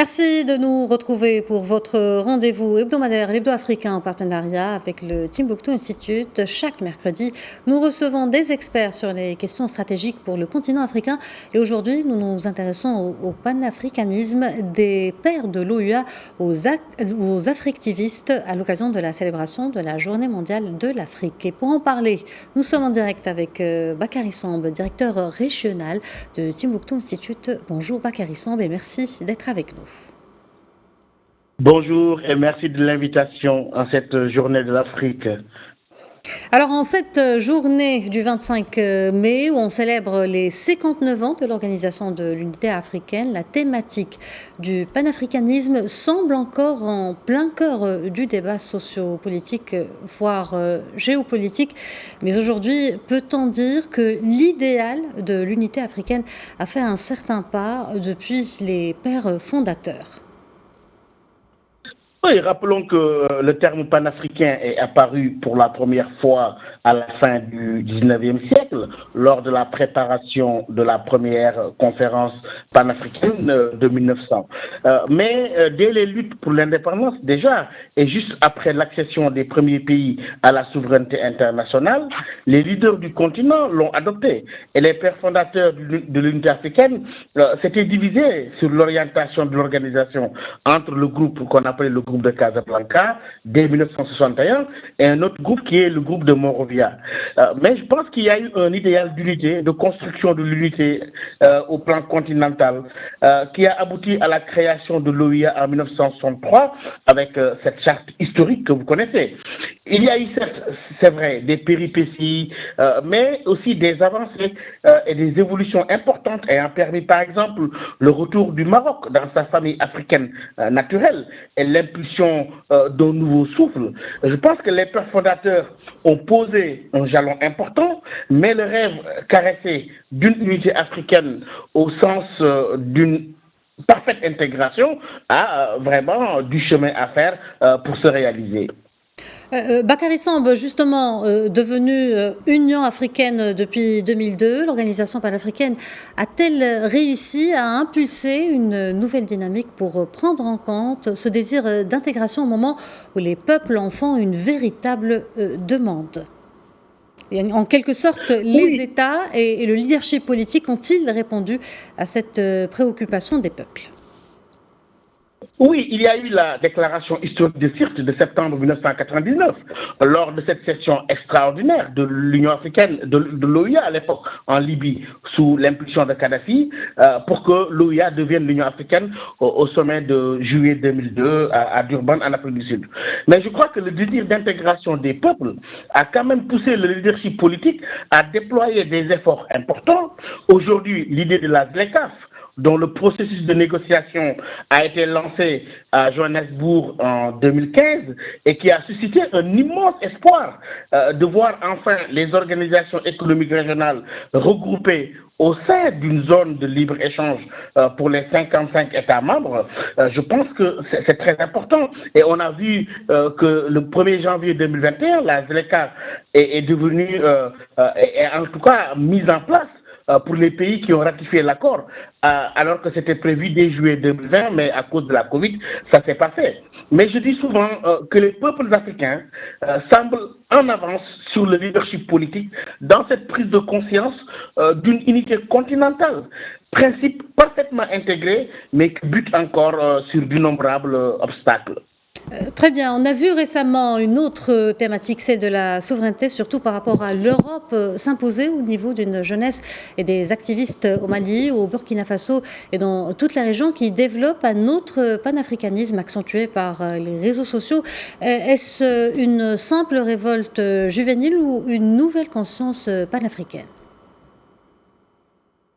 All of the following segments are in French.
Merci de nous retrouver pour votre rendez-vous hebdomadaire, l'Hebdo africain en partenariat avec le Timbuktu Institute. Chaque mercredi, nous recevons des experts sur les questions stratégiques pour le continent africain. Et aujourd'hui, nous nous intéressons au panafricanisme des pères de l'OUA, aux africtivistes à l'occasion de la célébration de la Journée mondiale de l'Afrique. Et pour en parler, nous sommes en direct avec Bakary Samb, directeur régional de Timbuktu Institute. Bonjour Bakary Samb et merci d'être avec nous. Bonjour et merci de l'invitation à cette journée de l'Afrique. Alors en cette journée du 25 mai où on célèbre les 59 ans de l'Organisation de l'Unité africaine, la thématique du panafricanisme semble encore en plein cœur du débat socio-politique, voire géopolitique. Mais aujourd'hui, peut-on dire que l'idéal de l'unité africaine a fait un certain pas depuis les pères fondateurs ? Oui, rappelons que le terme panafricain est apparu pour la première fois à la fin du 19e siècle, lors de la préparation de la première conférence panafricaine de 1900. Mais dès les luttes pour l'indépendance, déjà, et juste après l'accession des premiers pays à la souveraineté internationale, les leaders du continent l'ont adopté. Et les pères fondateurs de l'unité africaine s'étaient divisés sur l'orientation de l'organisation entre le groupe qu'on appelait le groupe de Casablanca dès 1961 et un autre groupe qui est le groupe de Monrovia. Mais je pense qu'il y a eu un idéal d'unité, de construction de l'unité au plan continental qui a abouti à la création de l'OUA en 1963 avec cette charte historique que vous connaissez. Il y a eu, c'est vrai, des péripéties, mais aussi des avancées et des évolutions importantes ayant permis, par exemple, le retour du Maroc dans sa famille africaine naturelle et l'impulsion d'un nouveau souffle. Je pense que les pères fondateurs ont posé un jalon important, mais le rêve caressé d'une unité africaine au sens d'une parfaite intégration a vraiment du chemin à faire pour se réaliser. Bakary Samb, justement, devenue Union africaine depuis 2002, l'organisation panafricaine a-t-elle réussi à impulser une nouvelle dynamique pour prendre en compte ce désir d'intégration au moment où les peuples en font une véritable demande ? Et en quelque sorte, les États et le leadership politique ont-ils répondu à cette préoccupation des peuples ? Oui, il y a eu la déclaration historique de Sirte de septembre 1999, lors de cette session extraordinaire de l'Union africaine, de l'OUA à l'époque en Libye, sous l'impulsion de Kadhafi, pour que l'OUA devienne l'Union africaine au sommet de juillet 2002 à Durban, en Afrique du Sud. Mais je crois que le désir d'intégration des peuples a quand même poussé le leadership politique à déployer des efforts importants. Aujourd'hui, l'idée de la ZLECAf, dont le processus de négociation a été lancé à Johannesburg en 2015 et qui a suscité un immense espoir de voir enfin les organisations économiques régionales regroupées au sein d'une zone de libre-échange pour les 55 États membres. Je pense que c'est très important. Et on a vu que le 1er janvier 2021, la ZLECA est devenue, est en tout cas mise en place pour les pays qui ont ratifié l'accord, alors que c'était prévu dès juillet 2020, mais à cause de la Covid, ça ne s'est pas fait. Mais je dis souvent que les peuples africains semblent en avance sur le leadership politique dans cette prise de conscience d'une unité continentale, principe parfaitement intégré, mais qui bute encore sur d'innombrables obstacles. Très bien. On a vu récemment une autre thématique, c'est de la souveraineté, surtout par rapport à l'Europe, s'imposer au niveau d'une jeunesse et des activistes au Mali, au Burkina Faso et dans toute la région qui développent un autre panafricanisme accentué par les réseaux sociaux. Est-ce une simple révolte juvénile ou une nouvelle conscience panafricaine ?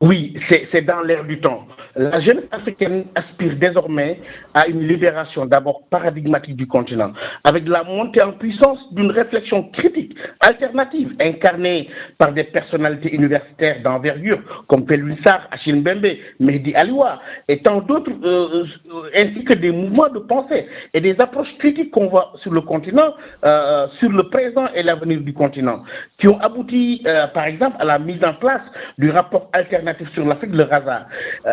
Oui, c'est dans l'air du temps. La jeunesse africaine aspire désormais à une libération d'abord paradigmatique du continent, avec la montée en puissance d'une réflexion critique, alternative, incarnée par des personnalités universitaires d'envergure comme Pelwin Sarr, Achille Mbembe, Mehdi Aliwa et tant d'autres, ainsi que des mouvements de pensée et des approches critiques qu'on voit sur le continent, sur le présent et l'avenir du continent, qui ont abouti, par exemple, à la mise en place du rapport alternatif sur l'Afrique, le RASA.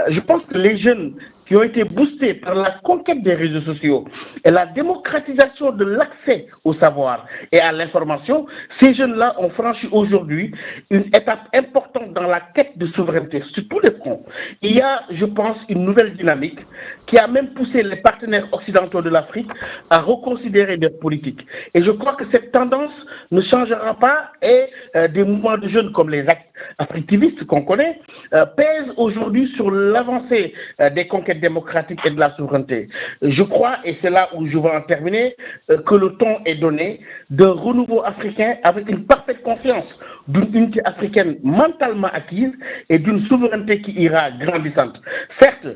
Je pense que les jeunes qui ont été boostés par la conquête des réseaux sociaux et la démocratisation de l'accès au savoir et à l'information, ces jeunes-là ont franchi aujourd'hui une étape importante dans la quête de souveraineté sur tous les fronts. Il y a, je pense, une nouvelle dynamique qui a même poussé les partenaires occidentaux de l'Afrique à reconsidérer leur politique. Et je crois que cette tendance ne changera pas et des mouvements de jeunes comme les activistes qu'on connaît pèsent aujourd'hui sur l'avancée des conquêtes démocratiques et de la souveraineté. Je crois, et c'est là où je vais en terminer, que le ton est donné d'un renouveau africain avec une parfaite confiance d'une unité africaine mentalement acquise et d'une souveraineté qui ira grandissante. Certes,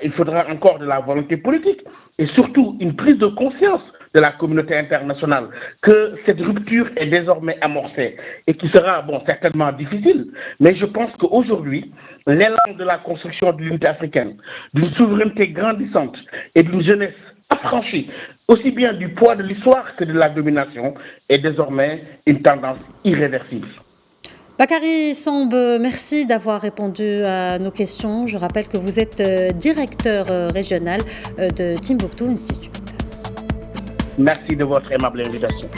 il faudra encore de la volonté politique et surtout une prise de conscience de la communauté internationale que cette rupture est désormais amorcée et qui sera certainement difficile. Mais je pense qu'aujourd'hui, l'élan de la construction de l'unité africaine, d'une souveraineté grandissante et d'une jeunesse affranchie, aussi bien du poids de l'histoire que de la domination, est désormais une tendance irréversible. Bakary Samb, merci d'avoir répondu à nos questions. Je rappelle que vous êtes directeur régional de Timbuktu Institute. Merci de votre aimable invitation.